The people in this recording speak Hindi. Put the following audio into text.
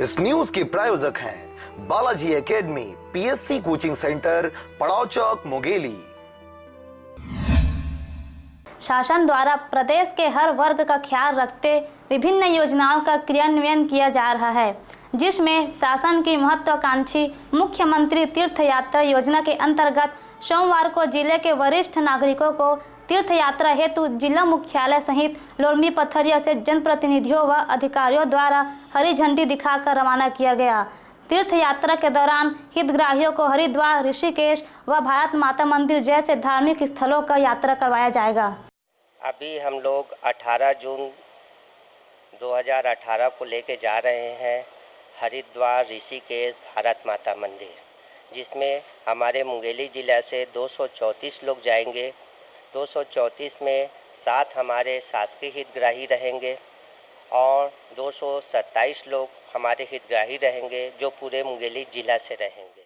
इस न्यूज के प्रायोजक हैं Balaji academy, PSC coaching centre, पड़ाव चौक, मुंगेली। शासन द्वारा प्रदेश के हर वर्ग का ख्याल रखते विभिन्न योजनाओं का क्रियान्वयन किया जा रहा है, जिसमें शासन की महत्वाकांक्षी मुख्यमंत्री तीर्थ यात्रा योजना के अंतर्गत सोमवार को जिले के वरिष्ठ नागरिकों को तीर्थ यात्रा हेतु जिला मुख्यालय सहित लोरमी पथरिया से जनप्रतिनिधियों व अधिकारियों द्वारा हरी झंडी दिखाकर रवाना किया गया। तीर्थ यात्रा के दौरान हितग्राहियों को हरिद्वार, ऋषिकेश व भारत माता मंदिर जैसे धार्मिक स्थलों का यात्रा करवाया जाएगा। अभी हम लोग 18 जून 2018 को लेके जा रहे हैं हरिद्वार, ऋषिकेश, भारत माता मंदिर, जिसमें हमारे मुंगेली ज़िला से 234 लोग जाएंगे। 234 में 7 हमारे शासकीय हितग्राही रहेंगे और 227 लोग हमारे हितग्राही रहेंगे जो पूरे मुंगेली ज़िला से रहेंगे।